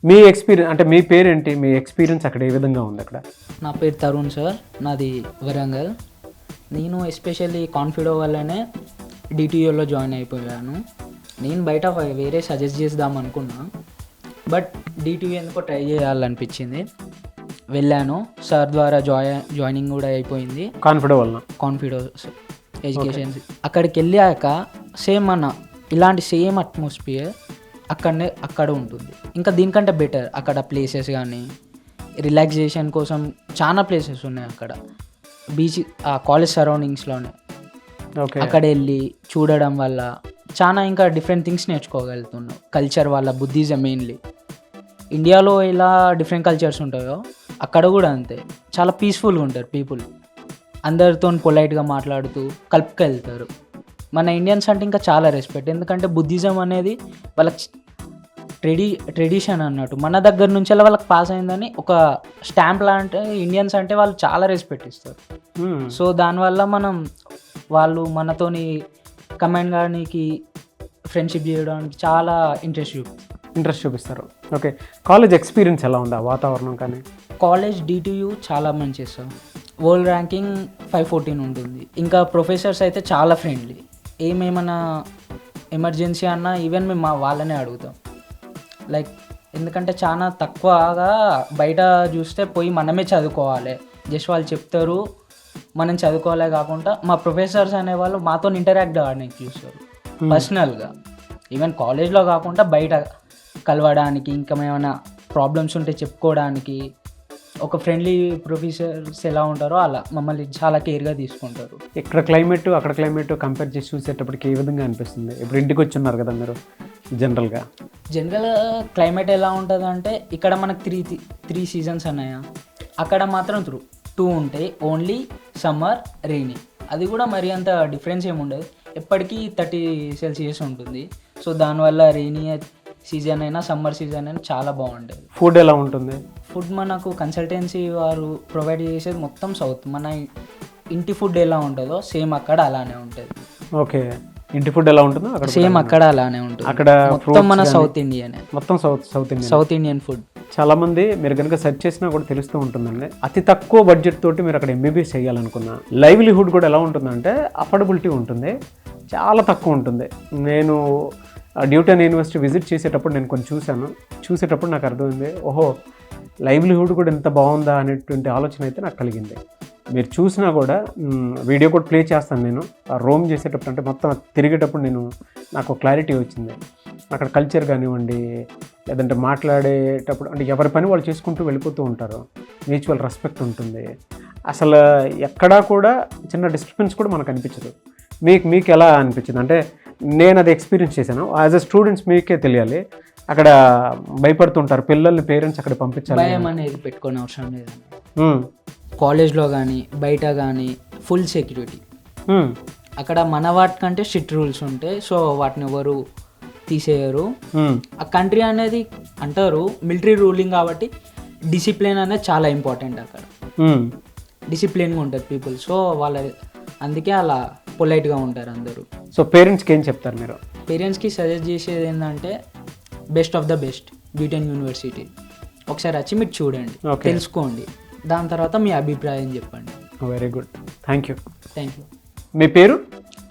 మీ experience అంటే మీ పేరేంటి, మీ experience అక్కడ ఏ విధంగా ఉంది అక్కడ? నా పేరు తరుణ్ సార్, నాది వరంగల్. నేను ఎస్పెషల్లీ కాన్ఫిడో వల్లనే డిటియూలో జాయిన్ అయిపోయాను. నేను బయట వేరే సజెస్ట్ చేద్దాం అనుకున్నా, బట్ డిటియూ ఎందుకో ట్రై చేయాలనిపించింది. వెళ్ళాను, సార్ ద్వారా జాయినింగ్ కూడా అయిపోయింది. కాన్ఫిడో ఎడ్యుకేషన్. అక్కడికి వెళ్ళాక సేమ్ ఇలాంటి సేమ్ అట్మాస్ఫియర్ అక్కడ ఉంటుంది. ఇంకా దీనికంటే బెటర్. అక్కడ ప్లేసెస్ కానీ రిలాక్సేషన్ కోసం చాలా ప్లేసెస్ ఉన్నాయి అక్కడ. బీచ్ కాలేజ్ సరౌండింగ్స్లోనే అక్కడ వెళ్ళి చూడడం వల్ల చాలా ఇంకా డిఫరెంట్ థింగ్స్ నేర్చుకోగలుగుతున్నాం. కల్చర్ వల్ల, బుద్ధిజం మెయిన్లీ. ఇండియాలో ఎలా డిఫరెంట్ కల్చర్స్ ఉంటాయో అక్కడ కూడా అంతే. చాలా పీస్ఫుల్గా ఉంటారు పీపుల్. అందరితో పొలైట్గా మాట్లాడుతూ కలుపుకెళ్తారు. మన ఇండియన్స్ అంటే ఇంకా చాలా రెస్పెక్ట్. ఎందుకంటే బుద్ధిజం అనేది వాళ్ళకి ట్రెడిషన్ అన్నట్టు. మన దగ్గర నుంచి వాళ్ళకి పాస్ అయిందని ఒక స్టాంప్ లాంటి ఇండియన్స్ అంటే వాళ్ళు చాలా రెస్పెక్ట్ ఇస్తారు. సో దానివల్ల వాళ్ళు మనతోని కమెంట్ కానీ ఫ్రెండ్షిప్ చేయడానికి చాలా ఇంట్రెస్ట్ చూపిస్తారు. ఓకే, కాలేజ్ ఎక్స్పీరియన్స్ ఎలా ఉంది, ఆ వాతావరణం కానీ? కాలేజ్ డిటియు చాలా మంచి సార్. వరల్డ్ ర్యాంకింగ్ 514 ఉంటుంది. ఇంకా ప్రొఫెసర్స్ అయితే చాలా ఫ్రెండ్లీ. ఏమైనా ఎమర్జెన్సీ అన్నా ఈవెన్ మేము వాళ్ళనే అడుగుతాం. లైక్ ఎందుకంటే చాలా తక్కువగా బయట చూస్తే పోయి మనమే చదువుకోవాలి. జస్ట్ వాళ్ళు చెప్తారు, మనం చదువుకోవాలే కాకుండా మా ప్రొఫెసర్స్ అనేవాళ్ళు మాతో ఇంటరాక్ట్ అవ్వడానికి చూస్తారు పర్సనల్గా. ఈవెన్ కాలేజ్లో కాకుండా బయట కలవడానికి, ఇంకా ఏమైనా ప్రాబ్లమ్స్ ఉంటే చెప్పుకోవడానికి ఒక ఫ్రెండ్లీ ప్రొఫెసర్స్ ఎలా ఉంటారో అలా మమ్మల్ని చాలా కేర్గా తీసుకుంటారు. ఇక్కడ క్లైమేట్ అక్కడ క్లైమేట్ కంపేర్ చేసి చూసేటప్పటికి ఏ విధంగా అనిపిస్తుంది? ఇప్పుడు ఇంటికి వచ్చి ఉన్నారు కదా మీరు, జనరల్గా క్లైమేట్ ఎలా ఉంటుంది అంటే ఇక్కడ మనకు త్రీ సీజన్స్ అన్నాయా, అక్కడ మాత్రం 2 ఉంటాయి. Only summer, rainy. అది కూడా మరి అంత డిఫరెన్స్ ఏమి ఉండదు. ఎప్పటికీ 30 సెల్సియస్ ఉంటుంది. సో దానివల్ల రెయినీ సీజన్ అయినా సమ్మర్ సీజన్ అయినా చాలా బాగుంటుంది. ఫుడ్ ఎలా ఉంటుంది? ఫుడ్ మనకు కన్సల్టెన్సీ వారు ప్రొవైడ్ చేసేది మొత్తం సౌత్. మన ఇంటి ఫుడ్ ఎలా ఉంటుందో సేమ్ అక్కడ అలానే ఉంటుంది. ఓకే, ఇంటి ఫుడ్ ఎలా ఉంటుందో అక్కడ సేమ్ అక్కడ అలానే ఉంటుంది. అక్కడ మొత్తం మన సౌత్ ఇండియన్, మొత్తం సౌత్ ఇండియన్ ఫుడ్. చాలా మంది మీరు కనుక సెర్చ్ చేసినా కూడా తెలుస్తూ ఉంటుందండి. అతి తక్కువ బడ్జెట్ తోటి మీరు అక్కడ ఎంబీబీఎస్ చేయాలనుకున్నా, లైవ్లీహుడ్ కూడా ఎలా ఉంటుందంటే అఫోర్డబిలిటీ ఉంటుంది, చాలా తక్కువ ఉంటుంది. నేను న్యూటన్ యూనివర్సిటీ విజిట్ చేసేటప్పుడు నేను కొంచెం చూసేటప్పుడు నాకు అర్థమైంది, ఓహో లైవ్లీహుడ్ కూడా ఎంత బాగుందా అనేటువంటి ఆలోచన అయితే నాకు కలిగింది. మీరు చూసినా కూడా వీడియో కూడా ప్లే చేస్తాను నేను. రోమ్ చేసేటప్పుడు అంటే మొత్తం తిరిగేటప్పుడు నాకు క్లారిటీ వచ్చింది. అక్కడ కల్చర్ కానివ్వండి, లేదంటే మాట్లాడేటప్పుడు అంటే ఎవరి పని వాళ్ళు చేసుకుంటూ వెళ్ళిపోతూ ఉంటారు. మ్యూచువల్ రెస్పెక్ట్ ఉంటుంది. అసలు ఎక్కడా కూడా చిన్న డిస్టర్బెన్స్ కూడా మనకు అనిపించదు. మీకు ఎలా అనిపించింది? అంటే నేను అది ఎక్స్పీరియన్స్ చేశాను. యాజ్ ఎ స్టూడెంట్స్ మీకే తెలియాలి. అక్కడ భయపడుతుంటారు పిల్లల్ని, పేరెంట్స్ అక్కడ పంపించాలి. భయం అనేది పెట్టుకునే అవసరం లేదండి. కాలేజ్లో కానీ బయట కానీ ఫుల్ సెక్యూరిటీ. అక్కడ మన వాటికంటే స్ట్రిక్ట్ రూల్స్ ఉంటాయి. సో వాటిని ఎవరు తీసేయరు. ఆ కంట్రీ అనేది అంటారు మిలిటరీ రూలింగ్ కాబట్టి డిసిప్లిన్ అనేది చాలా ఇంపార్టెంట్. అక్కడ డిసిప్లిన్గా ఉంటుంది పీపుల్. సో అందుకే అలా పొలైట్గా ఉంటారు అందరూ. సో పేరెంట్స్కి ఏం చెప్తారు మీరు? పేరెంట్స్కి సజెస్ట్ చేసేది ఏంటంటే best of the best Newton university. ఒకసారి వచ్చి మీరు చూడండి, తెలుసుకోండి. దాని తర్వాత మీ అభిప్రాయం చెప్పండి. Very good, thank you. మీ పేరు?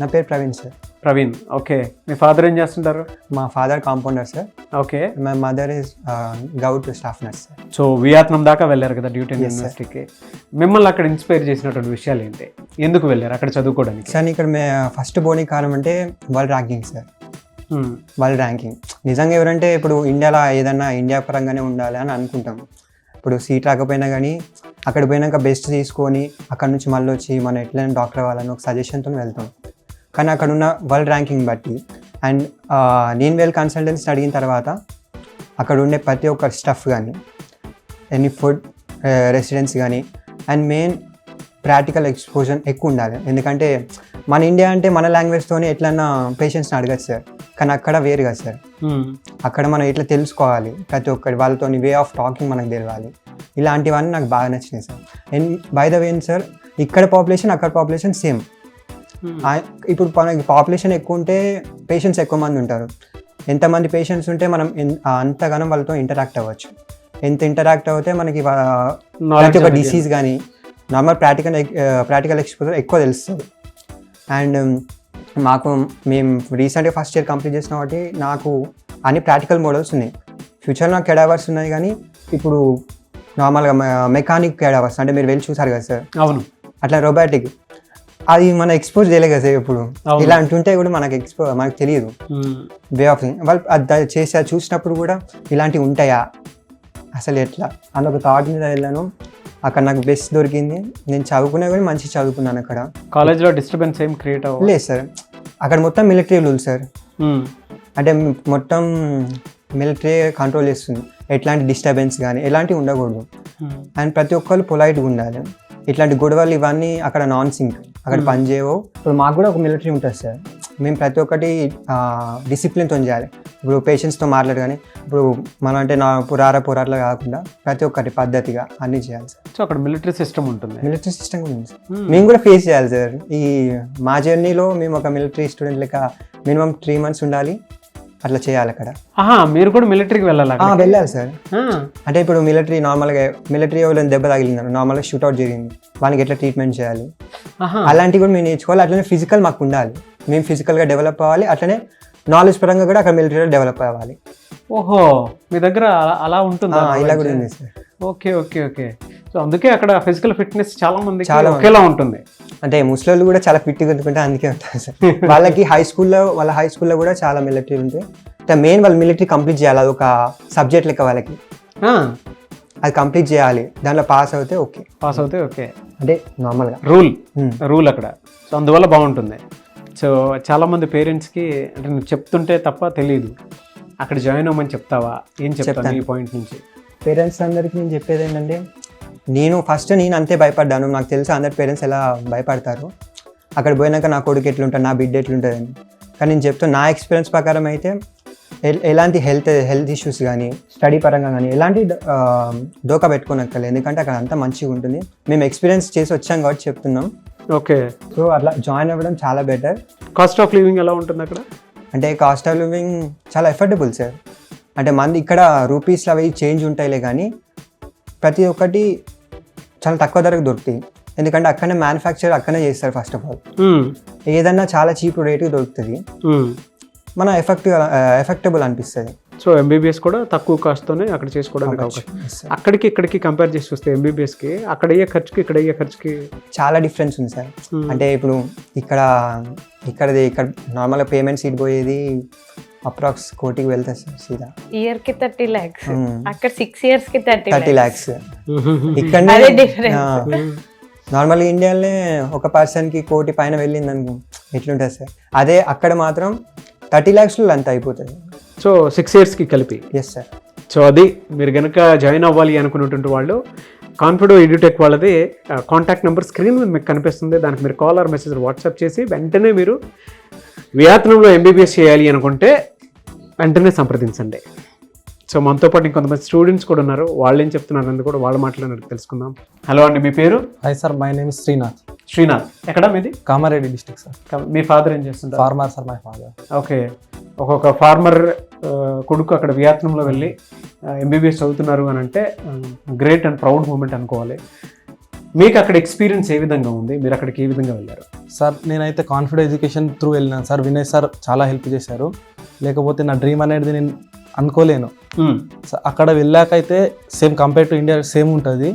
నా పేరు ప్రవీణ్ సార్. ప్రవీణ్, ఓకే. మీ ఫాదర్ ఏం చేస్తుంటారు? మా father compounder sir. Okay. My mother is govt staff nurse sir. So Vietnam దాకా వెళ్ళారు కదా న్యూటన్ యూనివర్సిటీకి. మిమ్మల్ని అక్కడ ఇన్స్పైర్ చేసినటువంటి విషయాలు ఏంటి? ఎందుకు వెళ్ళారు అక్కడ చదువుకోవడానికి? సార్ ఇక్కడ ఫస్ట్ పోనీ కారణం అంటే world ranking sir. World ranking నిజంగా ఎవరంటే ఇప్పుడు ఇండియాలో ఏదన్నా ఇండియా పరంగానే ఉండాలి అని అనుకుంటాం. ఇప్పుడు సీట్ రాకపోయినా కానీ అక్కడ పోయినాక బెస్ట్ తీసుకొని అక్కడ నుంచి మళ్ళీ వచ్చి మనం ఎట్లయినా డాక్టర్ అవ్వాలని ఒక సజెషన్తో వెళ్తాం. కానీ అక్కడ ఉన్న వరల్డ్ ర్యాంకింగ్ బట్టి అండ్ నేను వెళ్ళి కన్సల్టెన్సీ అడిగిన తర్వాత అక్కడ ఉండే ప్రతి ఒక్క స్టఫ్ కానీ, ఎనీ ఫుడ్, రెసిడెన్స్ కానీ, అండ్ మెయిన్ ప్రాక్టికల్ ఎక్స్పోజర్ ఎక్కువ ఉండాలి. ఎందుకంటే మన ఇండియా అంటే మన లాంగ్వేజ్తోనే ఎట్లన్నా పేషెంట్స్ని అడగచ్చు సార్. కానీ అక్కడ వేరు కదా సార్. అక్కడ మనం ఎట్లా తెలుసుకోవాలి, ప్రతి ఒక్కటి వాళ్ళతో వే ఆఫ్ టాకింగ్ మనకు తెలియాలి. ఇలాంటివన్నీ నాకు బాగా నచ్చినాయి sir. And by the way sir, ఇక్కడ పాపులేషన్ అక్కడ పాపులేషన్ సేమ్. ఇప్పుడు మనకి పాపులేషన్ ఎక్కువ ఉంటే పేషెంట్స్ ఎక్కువ మంది ఉంటారు. ఎంతమంది పేషెంట్స్ ఉంటే మనం అంతగానం వాళ్ళతో ఇంటరాక్ట్ అవ్వచ్చు. ఎంత ఇంటరాక్ట్ అవుతే మనకి ప్రతి ఒక్క డిసీజ్ కానీ నార్మల్ ప్రాక్టికల్ ఎక్స్పోజర్ ఎక్కువ తెలుస్తుంది. అండ్ మేము రీసెంట్గా ఫస్ట్ ఇయర్ కంప్లీట్ చేసిన కాబట్టి నాకు అన్ని ప్రాక్టికల్ మోడల్స్ ఉన్నాయి. ఫ్యూచర్లో నాకు కెడావర్స్ ఉన్నాయి, కానీ ఇప్పుడు నార్మల్గా మెకానిక్ కెడావర్స్ అంటే మీరు వెళ్ళి చూసారు కదా సార్, అవును, అట్లా రోబోటిక్ అది మన ఎక్స్పోజ్ చేయలేదు కదా సార్. ఇప్పుడు ఇలా అంటుంటే కూడా మనకు తెలియదు వే ఆఫ్ వాళ్ళు అది చేసి చూసినప్పుడు కూడా ఇలాంటివి ఉంటాయా అసలు ఎట్లా అని ఒక థాట్ మీద వెళ్ళాను. అక్కడ నాకు బెస్ట్ దొరికింది. నేను చదువుకున్నా కూడా మంచి చదువుకున్నాను. అక్కడ కాలేజ్లో డిస్టర్బెన్స్ ఏం క్రియేట్ అవ్వలేదు లేదు సార్. అక్కడ మొత్తం మిలిటరీ రూల్ సార్, అంటే మొత్తం మిలిటరీ కంట్రోల్ చేస్తుంది. ఎట్లాంటి డిస్టర్బెన్స్ కానీ ఎలాంటివి ఉండకూడదు. అండ్ ప్రతి ఒక్కరు పొలైట్గా ఉండాలి. ఇట్లాంటి గొడవలు ఇవన్నీ అక్కడ నాన్ సింక్, అక్కడ పని చేయవు. ఇప్పుడు మాకు కూడా ఒక మిలిటరీ ఉంటుంది సార్. మేము ప్రతి ఒక్కటి డిసిప్లిన్తో చేయాలి. ఇప్పుడు పేషెంట్స్తో మాట్లాడు, కానీ ఇప్పుడు మనం అంటే పోరాట్లా కాకుండా ప్రతి ఒక్కటి పద్ధతిగా అన్నీ చేయాలి సార్. సో అక్కడ మిలిటరీ సిస్టమ్ ఉంటుంది. మిలిటరీ సిస్టమ్ కూడా ఉంది సార్. మేము కూడా ఫేస్ చేయాలి సార్. ఈ మా జర్నీలో మేము ఒక మిలిటరీ స్టూడెంట్ లెక్క మినిమం 3 months ఉండాలి. అట్లా చేయాలి అక్కడ. మీరు కూడా మిలిటరీకి వెళ్ళాలి? వెళ్ళాలి సార్. అంటే ఇప్పుడు మిలిటరీ ఎవరైనా దెబ్బ తగిలినారు, నార్మల్గా షూట్అవుట్ జరిగింది, వాళ్ళకి ఎట్లా ట్రీట్మెంట్ చేయాలి అలాంటివి కూడా మేము నేర్చుకోవాలి. అట్లనే ఫిజికల్ మాకు ఉండాలి. మేము ఫిజికల్గా డెవలప్ అవ్వాలి. అట్లనే నాలెడ్జ్ పరంగా కూడా అక్కడ మిలిటరీలో డెవలప్ అవ్వాలి. ఓహో, మీ దగ్గర అలా ఉంటుందా? ఇలా కూడా ఉంది sir. Okay okay okay. So అందుకే అక్కడ ఫిజికల్ ఫిట్నెస్ చాలా ఒకేలా ఉంటుంది. అంటే ముస్లింలు కూడా చాలా ఫిట్గా ఉంటుంటే అందుకే ఉంటారు సార్. వాళ్ళకి హై స్కూల్లో కూడా చాలా మిలిటరీ ఉంటాయి. మెయిన్ వాళ్ళు మిలిటరీ కంప్లీట్ చేయాలి. అది ఒక సబ్జెక్ట్ లెక్క వాళ్ళకి. అది కంప్లీట్ చేయాలి. దాంట్లో పాస్ అవుతే ఓకే. అంటే నార్మల్గా రూల్ అక్కడ. సో అందువల్ల బాగుంటుంది. సో చాలామంది పేరెంట్స్కి అంటే నువ్వు చెప్తుంటే తప్ప తెలియదు. అక్కడ జాయిన్ అవ్వమని చెప్తావా? ఏం చెప్తాను ఈ పాయింట్ నుంచి? పేరెంట్స్ అందరికీ నేను చెప్పేది ఏంటంటే, నేను అంతే భయపడ్డాను. నాకు తెలుసు అందరి పేరెంట్స్ ఎలా భయపడతారు. అక్కడ పోయినాక నా కొడుకు ఎట్లుంటాడు, నా బిడ్డ ఎట్లుంటుంది అని. కానీ నేను చెప్తాను, నా ఎక్స్పీరియన్స్ ప్రకారం అయితే ఎలాంటి హెల్త్ ఇష్యూస్ కానీ స్టడీ పరంగా కానీ ఎలాంటి డోకా పెట్టుకోనక్కర్లేదు. ఎందుకంటే అక్కడ అంతా మంచిగా ఉంటుంది. మేము ఎక్స్పీరియన్స్ చేసి వచ్చాం కాబట్టి చెప్తున్నాం. ఓకే. సో అట్లా జాయిన్ అవ్వడం చాలా బెటర్. కాస్ట్ ఆఫ్ లివింగ్ ఎలా ఉంటుంది అక్కడ? అంటే కాస్ట్ ఆఫ్ లివింగ్ చాలా ఎఫర్డబుల్ సార్. అంటే మంది ఇక్కడ రూపీస్లో అవి చేంజ్ ఉంటాయిలే, కానీ ప్రతి ఒక్కటి చాలా తక్కువ ధరకు దొరుకుతాయి. ఎందుకంటే అక్కడనే మ్యానుఫ్యాక్చర్ అక్కడనే చేస్తారు. ఫస్ట్ ఆఫ్ ఆల్ ఏదన్నా చాలా చీప్ రేటుకి దొరుకుతుంది. మన ఎఫెక్టబుల్ అనిపిస్తుంది. సో ఎంబీబీఎస్ కూడా తక్కువ కాస్ట్తోనే అక్కడ చేసుకోవడానికి అవకాశం. అక్కడికి ఇక్కడికి కంపేర్ చేసి వస్తే ఎంబీబీఎస్కి అక్కడ అయ్యే ఖర్చుకి ఇక్కడ అయ్యే ఖర్చుకి చాలా డిఫరెన్స్ ఉంది సార్. అంటే ఇప్పుడు ఇక్కడ నార్మల్గా పేమెంట్ సీట్ పోయేది అప్రాక్స్ కోటికి వెళ్తాయి సార్ సీదా. ఇయర్ కి 30 lakhs, అక్కడ 6 years కి 30 lakhs. ఇక్కడ నార్మల్గా ఇండియాలోనే ఒక పర్సన్కి కోటి పైన వెళ్ళింది అనుకో ఎట్లుంటుంది సార్. అదే అక్కడ మాత్రం 30 lakhsలో అంత అయిపోతుంది. సో 6 yearsకి కలిపి. Yes sir. సో అది మీరు కనుక జాయిన్ అవ్వాలి అనుకున్నటువంటి వాళ్ళు కాన్ఫిడో ఎడ్యుటెక్ వాళ్ళది కాంటాక్ట్ నెంబర్ స్క్రీన్ మీద మీకు కనిపిస్తుంది. దానికి మీరు కాల్ ఆర్ మెసేజ్ వాట్సాప్ చేసి వెంటనే మీరు వియత్నంలో ఎంబీబీఎస్ చేయాలి అనుకుంటే వెంటనే సంప్రదించండి. సో మనతో పాటు ఇంకొంతమంది స్టూడెంట్స్ కూడా ఉన్నారు. వాళ్ళు ఏం చెప్తున్నారు అని కూడా వాళ్ళు మాట్లాడినట్టు తెలుసుకుందాం. హలో అండి, మీ పేరు? Hi sir, my name is Srinath. Srinath, ఎక్కడ మీది? Kamareddy district sir. మీ ఫాదర్ ఏం చేస్తుంటారు? Farmer sir, my father. Okay. ఒక్కొక్క ఫార్మర్ కొడుకు అక్కడ వియత్నంలో వెళ్ళి ఎంబీబీఎస్ చదువుతున్నారు అని అంటే గ్రేట్ అండ్ ప్రౌడ్ మూమెంట్ అనుకోవాలి. మీకు అక్కడ ఎక్స్పీరియన్స్ ఏ విధంగా ఉంది? మీరు అక్కడికి ఏ విధంగా వెళ్ళారు? సార్ నేనైతే కాన్ఫిడెంట్ ఎడ్యుకేషన్ త్రూ వెళ్ళినాను సార్. వినయ్ సార్ చాలా హెల్ప్ చేశారు. లేకపోతే నా డ్రీమ్ అనేది నేను అనుకోలేను. అక్కడ వెళ్ళాకైతే same compare to India same ఉంటుంది.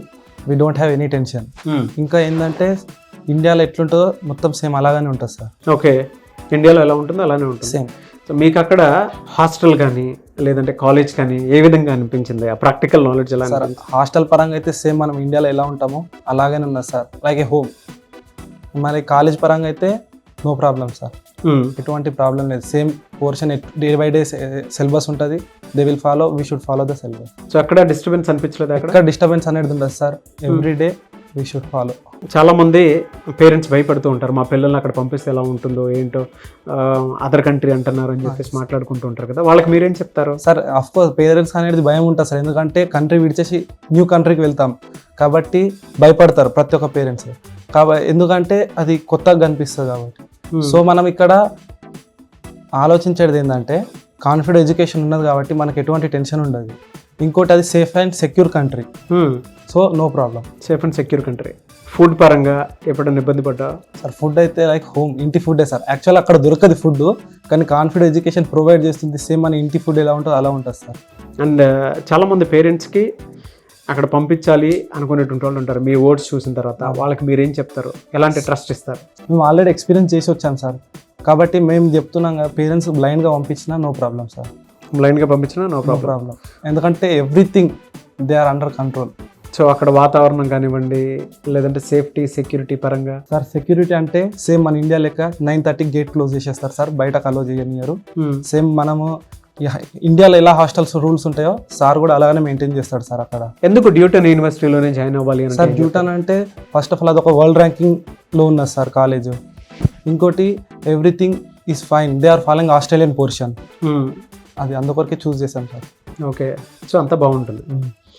We don't have any tension. ఇంకా ఏంటంటే ఇండియాలో ఎట్లుంటుందో మొత్తం సేమ్ అలాగానే ఉంటుంది సార్. ఓకే. ఇండియాలో ఎలా ఉంటుందో అలానే ఉంటుంది సేమ్. సో మీకు అక్కడ హాస్టల్ కానీ లేదంటే కాలేజ్ కానీ ఏ విధంగా అనిపించింది? ఆ ప్రాక్టికల్ నాలెడ్జ్ ఎలా? సార్ హాస్టల్ పరంగా అయితే సేమ్ మనం ఇండియాలో ఎలా ఉంటామో అలాగనే ఉన్నది సార్, లైక్ ఏ హోమ్. మరి కాలేజ్ పరంగా అయితే నో ప్రాబ్లం సార్, ఎటువంటి ప్రాబ్లం లేదు. Same portion day by day syllabus ఉంటుంది. They will follow, we should follow the syllabus. So అక్కడ డిస్టర్బెన్స్ అనిపించలేదు? అక్కడ డిస్టర్బెన్స్ అనేది ఉంటుంది sir. Every day we should follow. చాలా మంది పేరెంట్స్ భయపడుతూ ఉంటారు, మా పిల్లల్ని అక్కడ పంపిస్తే ఎలా ఉంటుందో ఏంటో, అదర్ కంట్రీ అంటున్నారు అని చెప్పేసి మాట్లాడుకుంటూ ఉంటారు కదా, వాళ్ళకి మీరేం చెప్తారు? సార్ ఆఫ్ కోర్స్ పేరెంట్స్ అనేది భయం ఉంటుంది సార్. ఎందుకంటే కంట్రీ విడిచేసి న్యూ కంట్రీకి వెళ్తాం కాబట్టి భయపడతారు ప్రతి ఒక్క పేరెంట్స్. ఎందుకంటే అది కొత్తగా కనిపిస్తుంది కాబట్టి. సో మనం ఇక్కడ ఆలోచించేది ఏంటంటే కాన్ఫిడెంట్ ఎడ్యుకేషన్ ఉన్నది కాబట్టి మనకి ఎటువంటి టెన్షన్ ఉండదు. ఇంకోటి అది safe and secure country, so no problem. Safe and secure country. Food పరంగా ఎప్పుడైనా ఇబ్బంది పడ్డా? సార్ ఫుడ్ అయితే లైక్ హోమ్, ఇంటి ఫుడ్డే సార్. యాక్చువల్ అక్కడ దొరకదు ఫుడ్, కానీ కాన్ఫిడెంట్ ఎడ్యుకేషన్ ప్రొవైడ్ చేస్తుంది. సేమ్ మన ఇంటి ఫుడ్ ఎలా ఉంటుందో అలా ఉంటుంది సార్. అండ్ చాలామంది పేరెంట్స్కి అక్కడ పంపించాలి అనుకునేటువంటి వాళ్ళు ఉంటారు. మీ వర్డ్స్ చూసిన తర్వాత వాళ్ళకి మీరేం చెప్తారు, ఎలాంటి ట్రస్ట్ ఇస్తారు? మేము ఆల్రెడీ ఎక్స్పీరియన్స్ చేసి వచ్చాం సార్, కాబట్టి మేము చెప్తున్నాం కదా, పేరెంట్స్ బ్లైండ్గా పంపించినా నో ప్రాబ్లం సార్. బ్లైండ్గా పంపించినా నో నో ప్రాబ్లం, ఎందుకంటే everything they are under control. So అక్కడ వాతావరణం కానివ్వండి, లేదంటే సేఫ్టీ సెక్యూరిటీ పరంగా? సార్ సెక్యూరిటీ అంటే సేమ్ మన ఇండియా లెక్క 9:30 గేట్ క్లోజ్ చేసేస్తారు సార్, బయటకు అలో చేయనియరు. సేమ్ మనము ఇండియాలో ఎలా హాస్టల్స్ రూల్స్ ఉంటాయో సార్ కూడా అలాగనే మెయింటైన్ చేస్తాడు సార్ అక్కడ. ఎందుకు డ్యూటన్ యూనివర్సిటీలోనే జాయిన్ అవ్వాలి అని? సార్ డ్యూటన్ అంటే ఫస్ట్ ఆఫ్ ఆల్ అది ఒక వరల్డ్ ర్యాంకింగ్లో ఉన్నది సార్ కాలేజ్. ఇంకోటి everything is fine, they are following Australian position, అది అందుకొరకే చూస్ చేశాం సార్. ఓకే, సో అంతా బాగుంటుంది.